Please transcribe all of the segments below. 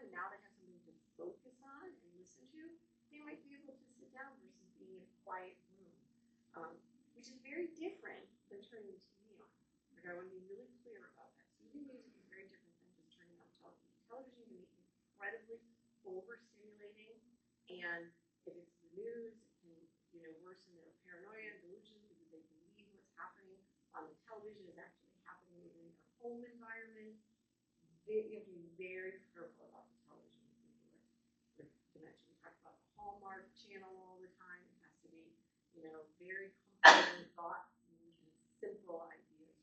and now they have something to focus on and listen to, they might be able to sit down versus being in a quiet room, which is very different than turning the TV on. Like, I want to be really clear about that. Soothing music is very different than just turning on television. Television can be incredibly overstimulating, and if it's the news, it can, worsen their paranoia and delusions because they believe what's happening on the television is actually happening in their home environment. You have to be very careful about the television with dementia. We talk about the Hallmark channel all the time. It has to be, very comforting thought and simple ideas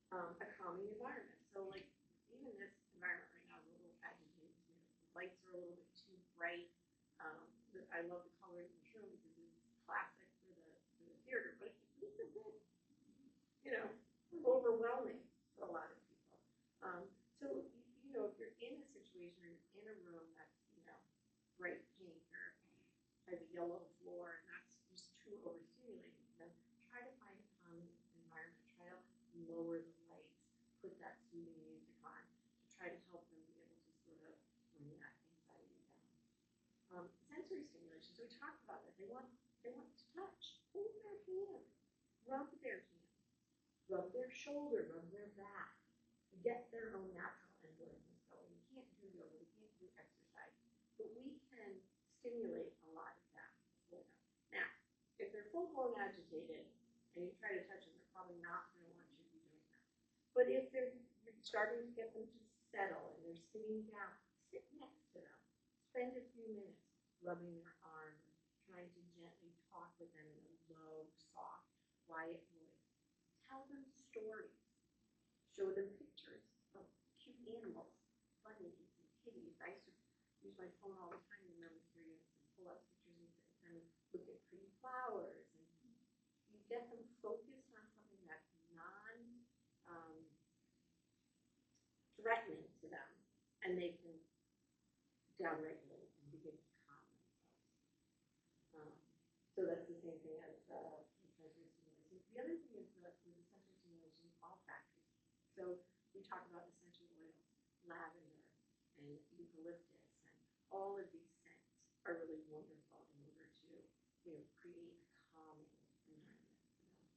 for them. A calming environment. So, like, even this environment right now is a little agitated. The lights are a little bit too bright. I love the colors in this room because it's classic for the theater, but it's a bit, overwhelming for a lot of people. So, if you're in a situation or you're in a room that's, bright pink or has a yellow floor and that's just too overstimulating, then try to find a calming environment. Try to lower the lights, put that soothing music on to try to help them be able to sort of bring that anxiety down. Sensory stimulation. So we talked about that. They want to touch, hold their hand, rub their hand, rub their shoulder, rub their back, get their own natural endorphins going. We can't do yoga, we can't do exercise, but we can stimulate a lot of that for them. Now, if they're full-blown agitated and you try to touch them, they're probably not going to want you to be doing that. But if you're starting to get them to settle and they're sitting down, sit next to them. Spend a few minutes rubbing their arms, trying to gently talk with them in a low, soft, quiet voice. Tell them stories. Show them pictures of cute animals, bunnies and kitties. I used to use my phone all the time in the period and pull out pictures and kind of look at pretty flowers. And you get them focused on something that's non-threatening to them, and they can downregulate and begin to calm themselves. So that's the same thing as sensory stimulation. The other thing is the sensory stimulation olfactory. So we talk about essential oils, lavender and eucalyptus, and all of these scents are really wonderful in order to create a calming environment for them.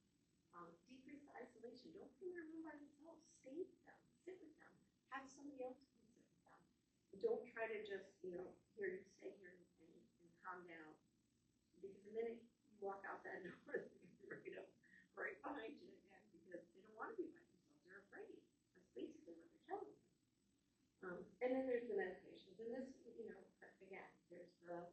Decrease the isolation. Don't be in their room by themselves. Stay with them. Sit with them. Have somebody else come sit with them. Don't try to just, here you stay here and calm down. Because the minute you walk out that door, they're right behind you again because they don't want to be by themselves. They're afraid. That's basically what they're telling you. And then there's the medications. And this, again, there's the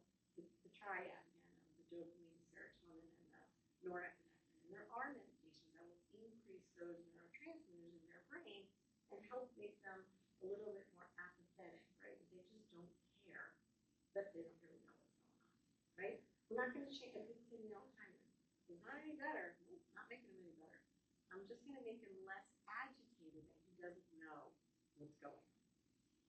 triad again of the dopamine, serotonin, and the norepinephrine. And there are medications that will increase those neurotransmitters in their brain and help make them a little bit more apathetic, right? They just don't care that they don't really know what's going on, right? We're not going to change. I keep saying all the time, it's not any better. It's not making him any better. I'm just going to make him less agitated that he doesn't know what's going on,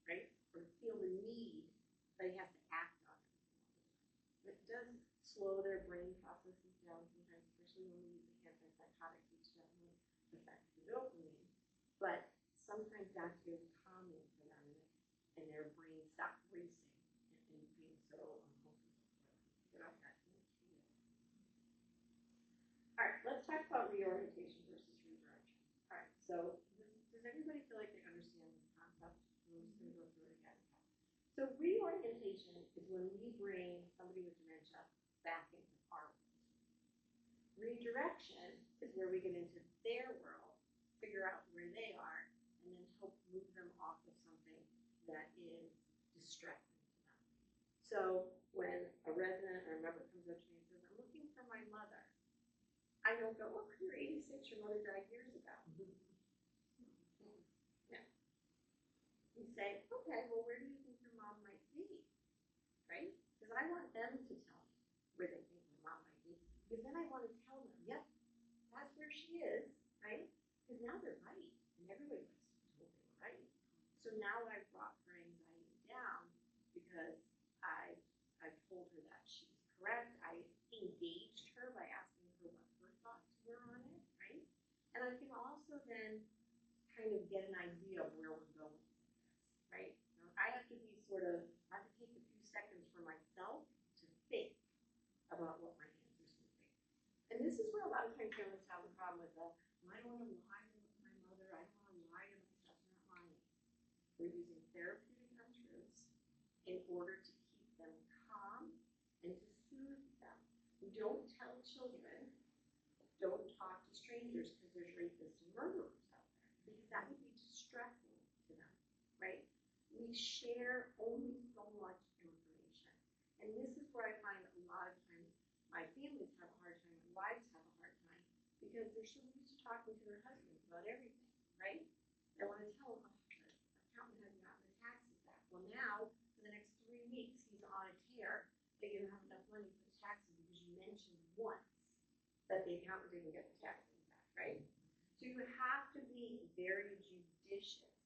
right? Or feel the need that he has to act on it. It does slow their brain processes down sometimes, especially when we use antipsychotics, which definitely affect the dopamine. But sometimes that's very calming for them, and their brain stops racing and being so uncomfortable. Get off that. All right, let's talk about reorientation versus redirection. All right, so does everybody feel like they understand this concept? We're just going to go through it again. So reorientation is when we bring somebody with dementia back into our world. Redirection is where we get into their world, figure out where they are, and then help move them off of something that is distracting to them. So when a resident or a member comes up to me and says, I'm looking for my mother, I don't go, oh, you're 86, your mother died years ago. No. You say, okay, well, where do you think your mom might be? Right? Because I want them to tell me where they think my mom might be. Because then I want to tell them, yep, that's where she is, right? Because now they're right. And everybody likes to be told they were right. So now I've brought her anxiety down because I've told her that she's correct. I engaged her by asking her what her thoughts were on it, right? And I can also then kind of get an idea of where we're going with this, right? Now, I sort of, I have to take a few seconds for myself to think about what my answers would be. And this is where a lot of times families have a problem with well, I don't want to lie to my mother, I don't want to lie to myself, I'm not lying. We're using therapeutic untruths in order to keep them calm and to soothe them. Don't tell children, don't talk to strangers because there's rapists and murderers out there, because that would be distressing to them, right? We share only so much information. And this is where I find a lot of times my families have a hard time, my wives have a hard time, because they're so used to talking to their husbands about everything, right? They want to tell them, oh, the accountant hasn't gotten the taxes back. Well, now, for the next 3 weeks, he's on a tear. They didn't have enough money for the taxes because you mentioned once that the accountant didn't get the taxes back, right? So you have to be very judicious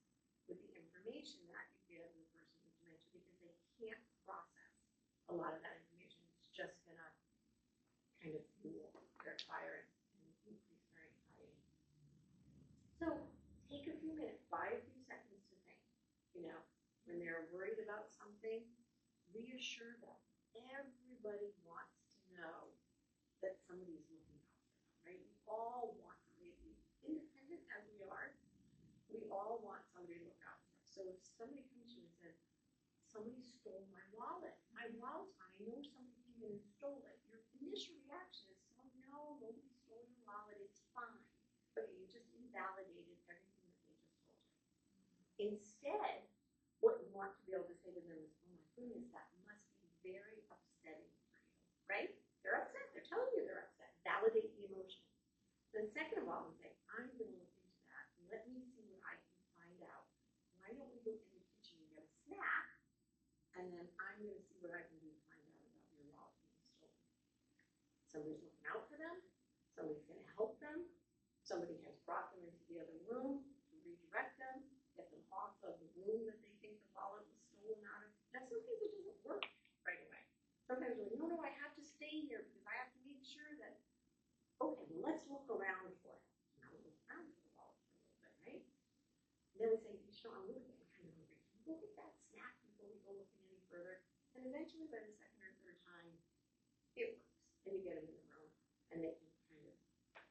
with the information that you give the person with dementia because they can't process a lot of that information. It's just going to kind of fuel their fire and increase their anxiety. So take a few minutes, buy a few seconds to think. You know, when they're worried about something, reassure them. Everybody wants to know that somebody's looking out for them, right? We all want somebody, independent as we are, we all want somebody to look out for us. So if somebody comes to you and says, somebody stole my wallet, I know somebody came in and stole it. Your initial reaction is, oh no, nobody stole your wallet, it's fine. Okay, you just invalidated everything that they just told you. Instead, what you want to be able to say to them is, oh my goodness, that must be very upsetting for you, right? They're upset, they're telling you they're upset. Validate the emotion. Then second of all, we say, I'm going to look into that. Let me see what I can find out. Why don't we go in the kitchen and get a snack? And then I'm going to see what I can do to find out about your wallet being stolen. Somebody's looking out for them. Somebody's going to help them. Somebody has brought them into the other room to redirect them, get them off of the room that they think the wallet was stolen out of. Now, sometimes it doesn't work right away. Sometimes we're like, no, I have to stay here because I have to make sure that, okay, well, let's look around for it. Now we look around for the wallet for a little bit, right? And then we say, I'm really getting kind of hungry. Can we go get that snack before we go looking any further? And eventually, by the second or third time, it works. And you get them in the room, and they can kind of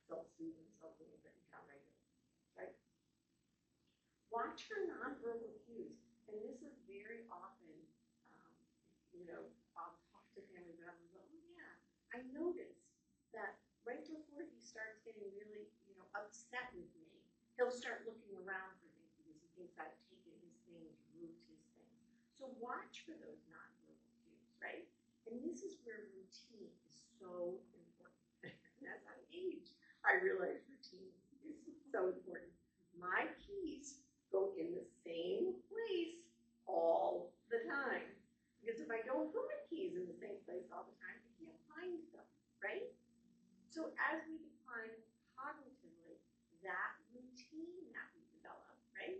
self-soothe themselves a little bit and down-regulate, right? Watch for nonverbal cues. And this is very often, I'll talk to family members and go, oh yeah, I noticed that right before he starts getting really, upset with me, he'll start looking around for things because he thinks I've taken his things, moved his things. So watch for those nonverbal cues, right? And this is where routine is so important. And as I age, I realize routine is so important. My keys go in the same place all the time. Because if I don't put my keys in the same place all the time, I can't find them, right? So as we define cognitively, that routine that we develop, right,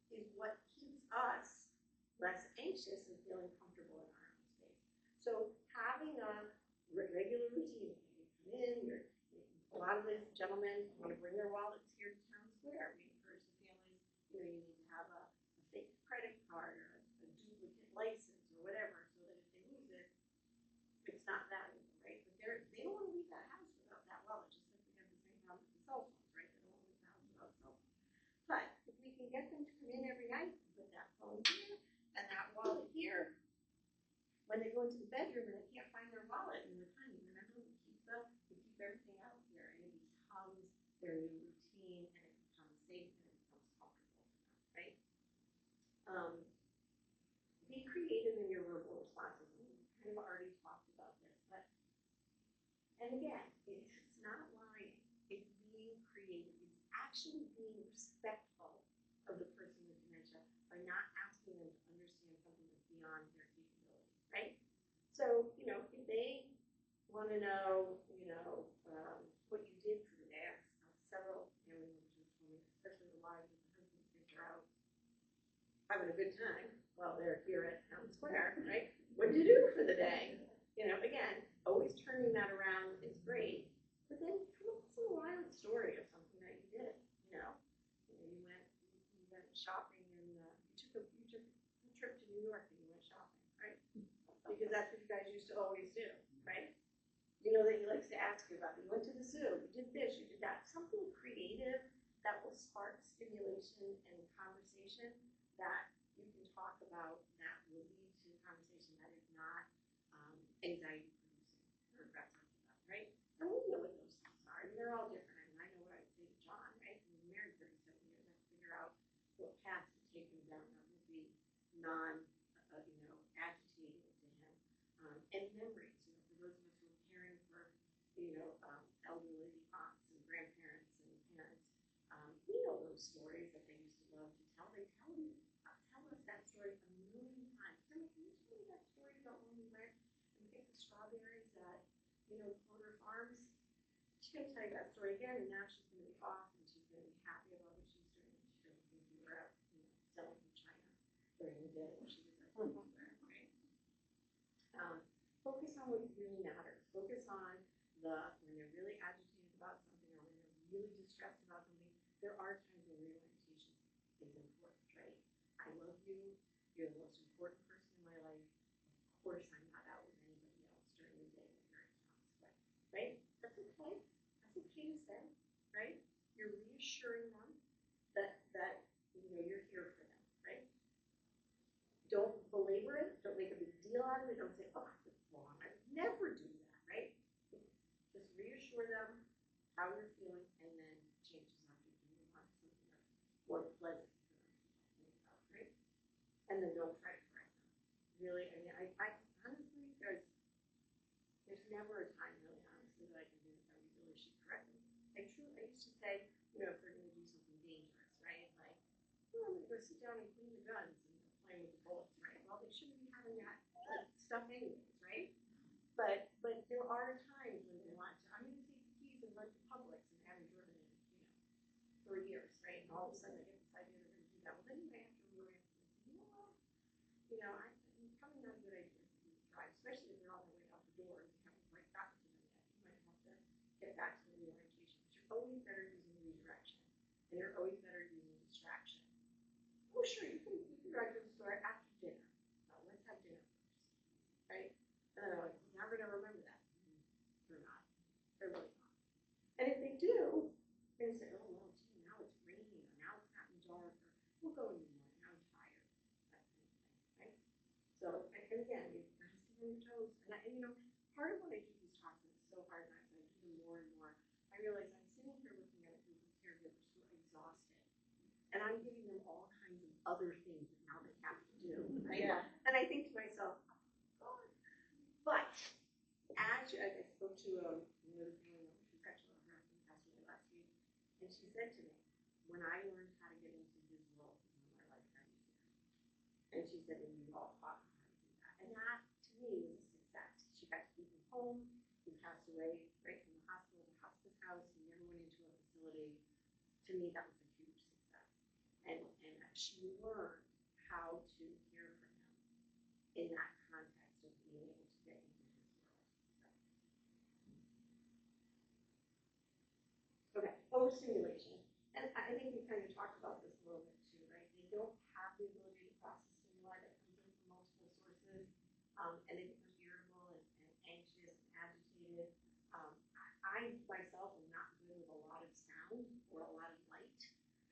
is what keeps us less anxious and feeling comfortable in our own space. So having a regular routine, you come in, a lot of these gentlemen want to bring their wallets here to town square. We encourage the families, you need to have a fake credit card or a duplicate license or whatever, so that if they lose it, it's not valuable, right? But they don't want to leave that house without that wallet, just like we have the same problem with the cell phones, right? They don't want to leave the house without cell phones. But if we can get them to come in every night and put that phone here and that wallet here, when they go into the bedroom and they can't find their wallet and they're tiny, remember we keep everything out here, and it becomes their new routine, and it becomes safe, and it becomes comfortable for them, right? Be creative in your verbal responses. We kind of already talked about this, but, and again, it's not lying. It's being creative. It's actually being respectful of the person with dementia by not asking them to understand something that's beyond their capability, right? So, if they want to know, what you did for the day, several family members told me, especially the wives and the husbands, think they're out having a good time while they're here at town square, right? What did you do for the day? Again, always turning that around is great, but then come up with some wild story of something that you did. You went shopping and you took a trip to New York and you went because that's what you guys used to always do, right? You know that he likes to ask you about it. You went to the zoo, you did this, you did that. Something creative that will spark stimulation and conversation that you can talk about that will lead to conversation that is not anxiety producing or that type of stuff, right? And we know what those things are. And they're all different. I mean, I know what I would say to John, right? We've been married 37 years. I have to figure out what path to take him down that will be agitating to him. And memories, for those of us who are caring for, elderly aunts and grandparents and parents, we know those stories that they used to love to tell. They tell us that story a million times. Can you tell me that story about when we went and picked the strawberries at, Porter Farms? She's going to tell you that story again, and now she's going to be off, and she's going to be happy about what she's doing. She doesn't think you were out, selling in China during the day when she was at right? Focus on what really matters. Focus on when they're really agitated about something or when they're really distressed about something. There are times when reorientation is important, right? I love you. You're the most important person in my life. Of course, I'm not out with anybody else during the day when you're in town, right? That's okay. That's okay to say, right? You're reassuring them that you're here for them, right? Don't belabor it. Don't make a big deal out of it. Don't say, oh, that's wrong. I would never do that, right? Just reassure them how you're feeling, and then change the subject and move on to something that's more pleasant for them to think about, right? And then don't try to correct them. Really, I mean, I honestly, there's never a time, really honestly, that I can think that we really should correct them. I used to say, if they're going to do something dangerous, right? Like, I'm going to go sit down and clean the guns and playing with the bullets, right? Well, they shouldn't be having that stuff anyways, right? But there are times when they want to. I'm going to take the keys and run to Publix and haven't driven in, 3 years, right? And all of a sudden I get this idea they're going to do that. Well, then you may have to reorient and say, it's probably not a good idea for you to drive, especially if they're on their way out the door and you haven't quite gotten to them yet. You might have to get back to the reorientation. But you're always better using redirection, and you're always better using distraction. Oh, sure, you can drive to the store after dinner. No, let's have dinner first, right? And then I'm like, now we're going to remember that. They're not. They're really not. And if they do, they're going to say, oh, well, gee, now it's raining, or now it's gotten dark, or we'll go in the morning, I'm tired, that kind of thing, right? So, and again, you've got to stay on your toes. And part of what I do these talks, and it's so hard, and as I do them more and more, I realize I'm sitting here looking at a group of caregivers who are exhausted. And I'm giving them all kinds of other things that now they have to do, right? Yeah. And I think to myself, oh, God. But actually, I spoke to another family member, she's actually on her husband passed away last week, and she said to me, when I learned how to get into his world, my life got easier. And she said, and you all taught me how to do that. And that, to me, was a success. She got to keep him home. He passed away right from the hospital to hospice house. He never went into a facility. To me, that was a huge success. And she learned how to care for him in that context of being able to get into his world. So. Okay, overstimulation. And I think we kind of talked about this a little bit too, right? They don't have the ability to process stimuli that comes in from multiple sources, and they become irritable and anxious and agitated. I myself am not good with a lot of sound or a lot of light.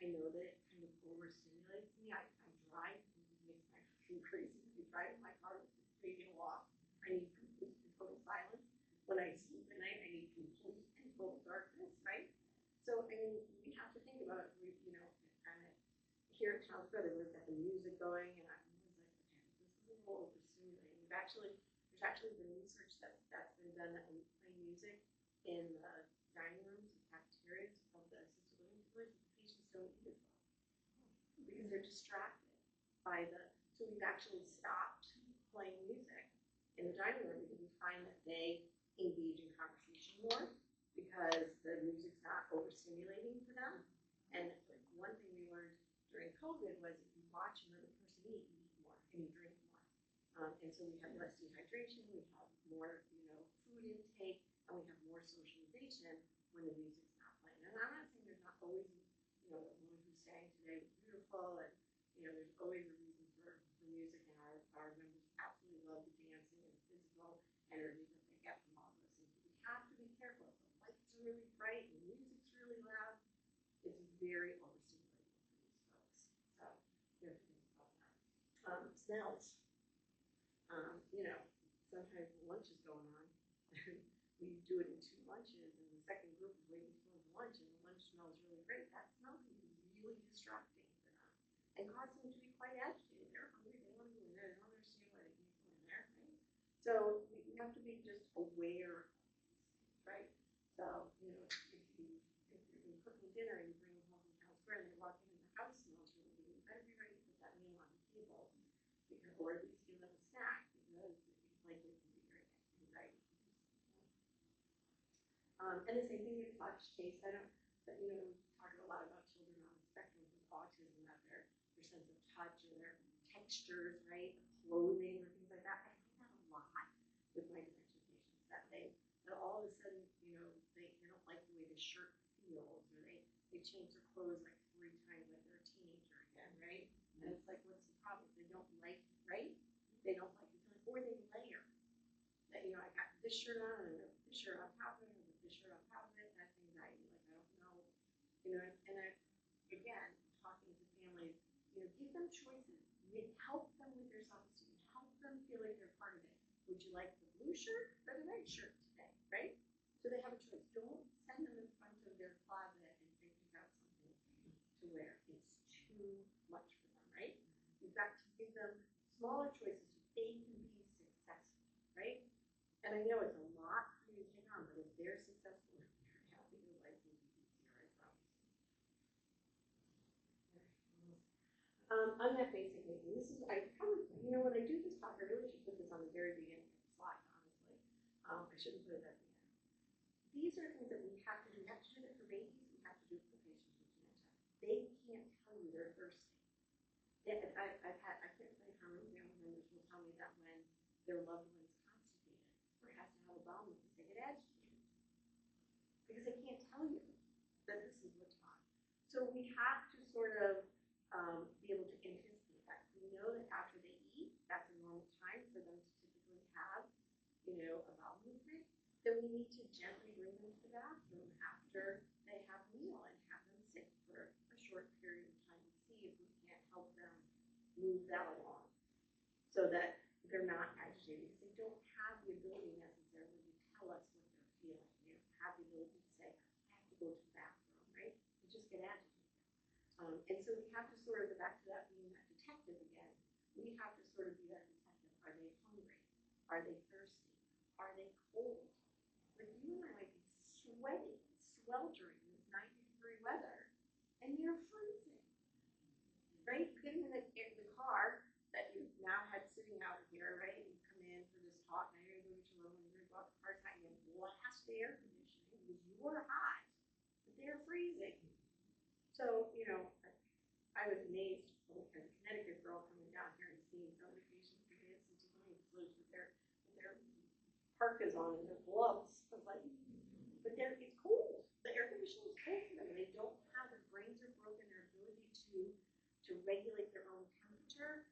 I know that it kind of overstimulates me. I drive, and it makes my feel crazy. I drive in my car with this radio off. I need complete and total silence. When I sleep at night, I need complete and total darkness, right? So, I mean, we have to think about, kind of here at Town Square, we've got the music going, and I'm always like, okay, this is a little overstimulating. There's actually been research that's been done that when you play music in the dining rooms and cafeterias of the assisted living facilities, the patients don't eat as well because they're distracted by so we've actually stopped playing music in the dining room because we find that they engage in conversation more because the music's not overstimulating for them. And one thing we learned during COVID was if you watch another person eat, you eat more and you drink more. And so we have less dehydration, we have more, food intake, and we have more socialization when the music's not playing. And I'm not saying there's not always, the woman who sang today was beautiful, and there's always a reason for music, and our members absolutely love the dancing and very overstimulating for these folks. So you have to think about that. Smells. You know, sometimes lunch is going on. We do it in 2 lunches, and the second group is waiting for the lunch, and the lunch smells really great. That smell can be really distracting for them and cause them to be quite agitated. They're hungry, they want to go in there, they don't understand why they can't go in there, right? So we have to be just aware of these things, right? So, you know, if you're cooking dinner and you bring them home from town square and they walk in and the house smells really good, you better be ready to put that meal on the table, because, or at least give them a snack, because it's likely to be very anxiety. And the same thing with touch, taste. I don't, but you know, we talk a lot about children on the spectrum with autism, that their sense of touch or their textures, right, clothing or things like that. I find that a lot with my dementia patients, that all of a sudden, you know, they don't like the way the shirt feels, or they change their clothes like 3 times, like they're a teenager again, right? And it's like, what's the problem? They don't like, right? They don't like the feeling, or they layer. That, you know, I got this shirt on, and this shirt on top of it, and this shirt on top of it. That's anxiety. Like, I don't know, you know. And again, talking to families, you know, give them choices. Help them with their self-esteem. Help them feel like they're part of it. Would you like the blue shirt or the red shirt today, right? So they have a choice. Don't send them in front of their closet and say, pick out something to wear. It's too much for them, right? You've got to give them smaller choices so they can be successful, right? And I know it's a lot for you to take on, but if they're successful, if they're happy, their life will be easier, I promise. Unmet basic needs. And this is, I probably, you know, when I do this talk, I really should put this on the very beginning of the slide, honestly. I shouldn't put it at the end. These are things that we have to do. We have to do that for babies. We have to do it for patients with dementia. They can't tell you they're thirsty. I can't tell you how many family members will tell me that when their loved one's constipated or has to have a bowel movement, they get agitated because they can't tell you that this is what's on. So we have to sort of be able to anticipate that. We know that after they eat, that's a normal time for them to typically have, you know, a bowel movement. Then we need to gently bring them to the bathroom after they have a meal and have them sit for a short period of time and see if we can't help them move that along so that they're not agitated, because they don't have the ability necessarily to tell us what they're feeling. They don't have the ability to say, I have to go to the bathroom, right? They just get agitated. And so we have to sort of go back to that being that detective again. We have to sort of be that detective. Are they hungry? Are they thirsty? Are they cold? Like, you and I might be sweating, sweltering in this 90-degree weather, and you're freezing, right? You get in the car that you now had sitting out here, right? You come in for this talk, now you're going to go to your room, and you're going to go out the car's hot, and you have blast air conditioning because you're hot, but they're freezing. So, you know, I was amazed as a Connecticut girl coming down here and seeing some of the patients who did with their parkas on and their gloves. I was like, but it's cold. The air conditioning is cold for them. They don't have, their brains are broken, their ability to regulate their own temperature,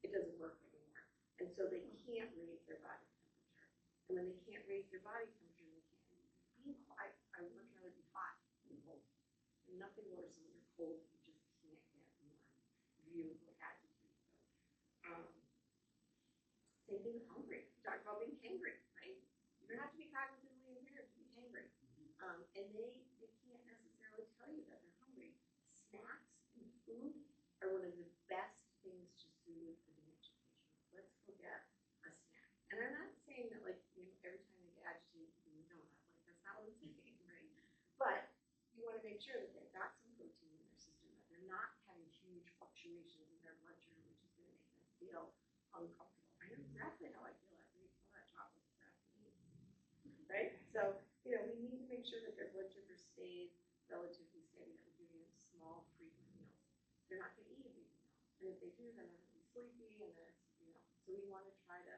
it doesn't work anymore. And so they can't raise their body temperature. And when they can't raise their body temperature, they can't be quiet. I would much rather be hot than cold. And nothing worse than when you're cold and you just can't get warm. Really agitated. Same thing with hungry. We talk about being hangry, right? You don't have to be cognitively impaired to be hangry. And they can't necessarily tell you that they're hungry. Snacks and food are one of the best things to soothe a dementia patient. Let's go get a snack. And I'm not saying that, like, you know, every time they get agitated, you give them a donut. Like, that's not what I'm saying, right? But you want to make sure that they've got some protein in their system, that they're not having huge fluctuations in their blood sugar, which is going to make them feel uncomfortable. I know exactly how I feel after eating all that chocolate this afternoon, right? So, you know, we need to make sure that their blood sugar stays relatively steady, that we're giving them small, frequent meals. They're not going to eat a big meal. And if they do, then they're going to be sleepy, and then it's, you know, so we want to try to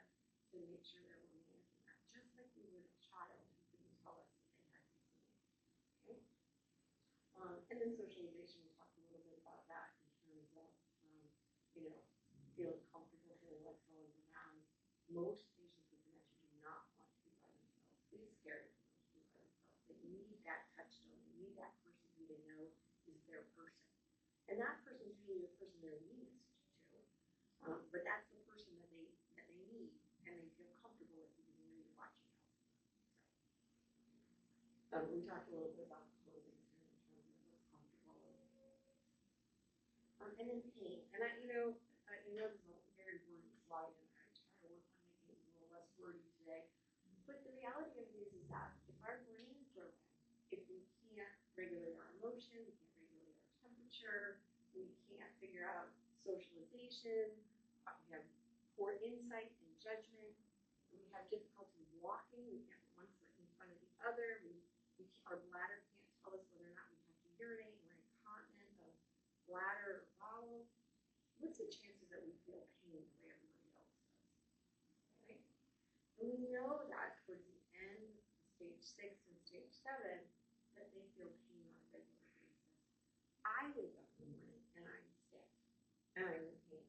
make sure that we're managing that, just like we would a child who couldn't tell us that they had these needs. Okay? And then socialization, we talked a little bit about that in terms of, you know, feeling comfortable, feeling like someone's around. Most patients with dementia do not want to be by themselves. It is scary for them to be by themselves. They need that touchstone. They need that person who they know is And that person's usually the person they're leanest to, but that's the person that they need and they feel comfortable with because they know you're watching out. So, we talked a little bit about closing here in terms of what's comfortable. And then pain. And I know this is a very wordy slide, and I try to work on making it a little less wordy today. But the reality of it is that if our brain is broken, if we can't regulate our emotion, we can't regulate our temperature, we can't figure out socialization, we have poor insight and judgment, we have difficulty walking, we can't put one foot in front of the other, our bladder can't tell us whether or not we have to urinate, we're incontinent of bladder or bowel. What's the chances that we feel pain the way everybody else does? Right? And we know that towards the end of stage 6 and stage 7, that they feel pain on a regular basis. I wake up in the morning and I'm sick, and I'm in pain,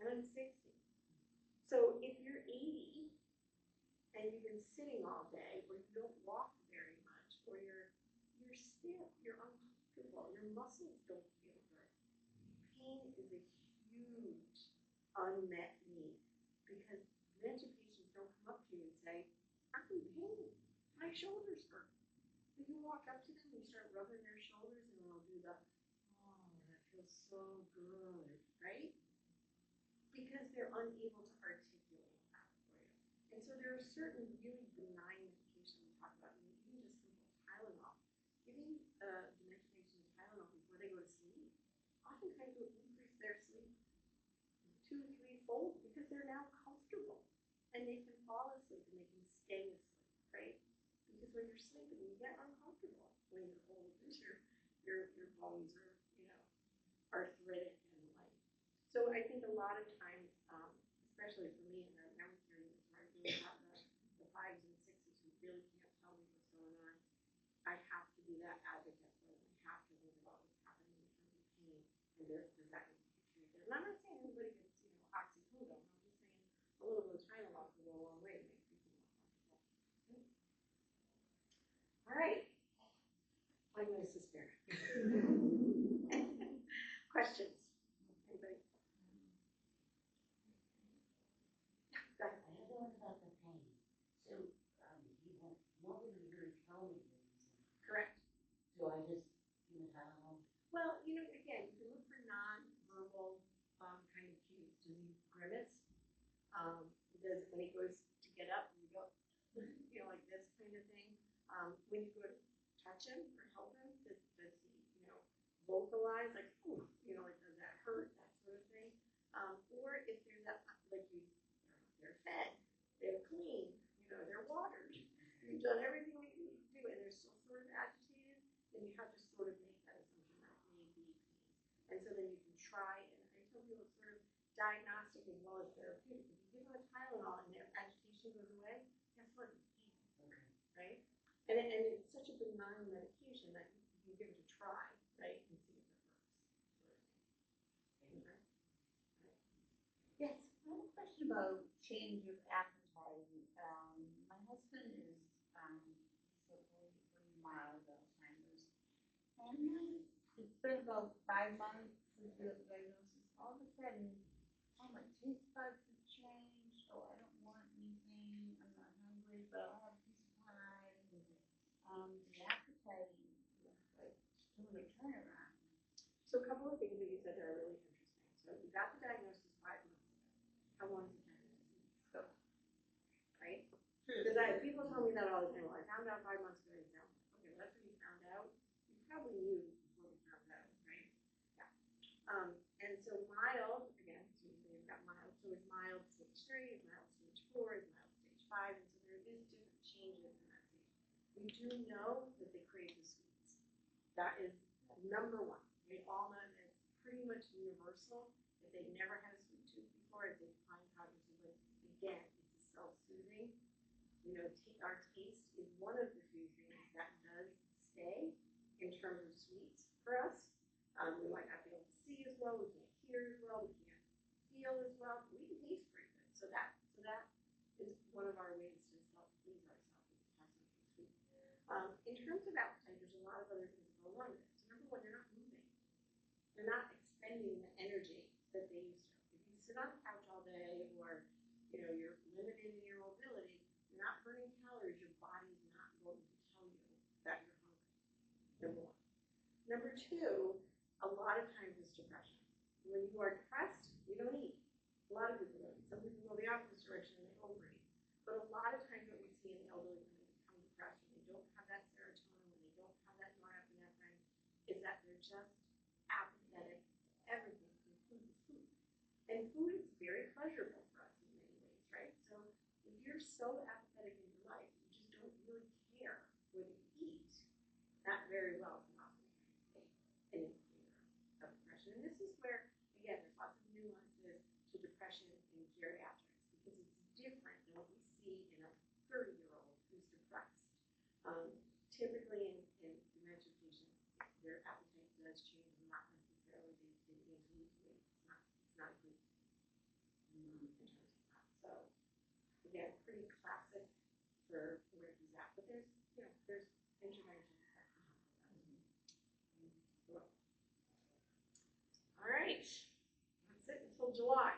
and I'm 60. So if you're 80 and you've been sitting all day, or you don't walk very much, or you're stiff, you're uncomfortable, your muscles don't feel good. Pain is a huge unmet need because dementia patients don't come up to you and say, I'm in pain, my shoulders hurt. But you walk up to them and you start rubbing their shoulders and they'll do the, oh, that feels so good, right? Because they're unable to articulate that for you. And so there are certain really benign medications we talk about, even just simple Tylenol. Giving dementia patients Tylenol before they go to sleep oftentimes will increase their sleep 2- to 3-fold because they're now comfortable and they can fall asleep and they can stay asleep, right? Because when you're sleeping, you get uncomfortable when you're old and your bones are, arthritic and light. So I think a lot of times, especially for me in the memory periods where I really have the 5s and 6s who really can't tell me what's going on, I have to be that advocate for them. I have to think about what's happening in terms of pain and does that need to be treated. And I'm not saying everybody gets, oxycodone. I'm just saying a little bit of Tylenol can go a long way to make people more comfortable. Okay. All right. 5 minutes to spare. Questions? Anybody? Go ahead. I have one about the pain. So nobody really told me the reason. Correct. So I just Tylenol. Well, again, you can look for non-verbal kind of cues. Does he grimace? When he goes to get up, and you go, like this kind of thing. When you go to touch him or help him, does he, vocalize like, ooh, like does that hurt, that sort of thing? Or if there's that, like they're fed, they're clean, they're watered, you've done everything that you need to do, and they're still sort of agitated, then you have to sort of make that assumption that it may be pain. And so then you can try, and I tell people it's sort of diagnostic as well as therapeutic. If you give them a Tylenol and their agitation goes away, guess what? It's pain. Okay. Right? And it's such a benign medication that you can give it a try, right, and see if it works. Okay. Right. Yes, I have a question about change of appetite. My husband is pretty mild Alzheimer's, and it's been about 5 months since the diagnosis. All of a sudden, all my taste buds have changed. Oh, I don't want anything. I'm not hungry, but I'll have a piece of pie. The appetite is like doing a turnaround. So a couple of things that you said that are really interesting. So you got the diagnosis 5 months ago. How long is the diagnosis ago? Right? Because people tell me that all the time. Well, I found out 5 months ago. Okay, well, that's when you found out. You probably knew before you found out, right? Yeah. And so mild, again, so you've got mild. So it's mild stage 3, it's mild stage 4, it's mild stage 5. And so there is different changes in that stage. We do know that they crave the sweets. That is number one. We all know that it's pretty much universal. If they've never had a sweet tooth before, it's a decline cognitively. Again, it's a self-soothing. Our taste is one of the few things that does stay in terms of sweets for us. We might not be able to see as well, we can't hear as well, we can't feel as well, but we can taste pretty good. So that is one of our ways to self-please ourselves, is to have something sweet. In terms of appetite, there's a lot of other things that go along with it. So number one, they're not moving. They're not expending the energy that they used to. If you sit on the couch all day, or you're limited in your mobility, you're not burning calories. Your body's not going to tell you that you're hungry. Number one. Number two, a lot of times it's depression. When you are depressed, you don't eat. A lot of people don't eat. Some people go the opposite direction and they overeat. But a lot of times what we see in the elderly when they become depressed, when they don't have that serotonin, when they don't have that norepinephrine, is that they're just apathetic to everything, including food. And food is very pleasurable for us in many ways, right? So if you're so apathetic in your life, you just don't really care whether you eat, that very well can also be an indicator of depression. And this is where, again, there's lots of nuances to depression in geriatrics, because it's different than what we see in a 30-year-old who's depressed. Typically in dementia patients, their appetite does change, and not necessarily they begin to lose weight. It's not a good in terms of that. So again, pretty classic for where he's at. But there's interventions that can help with that. All right, that's it until July.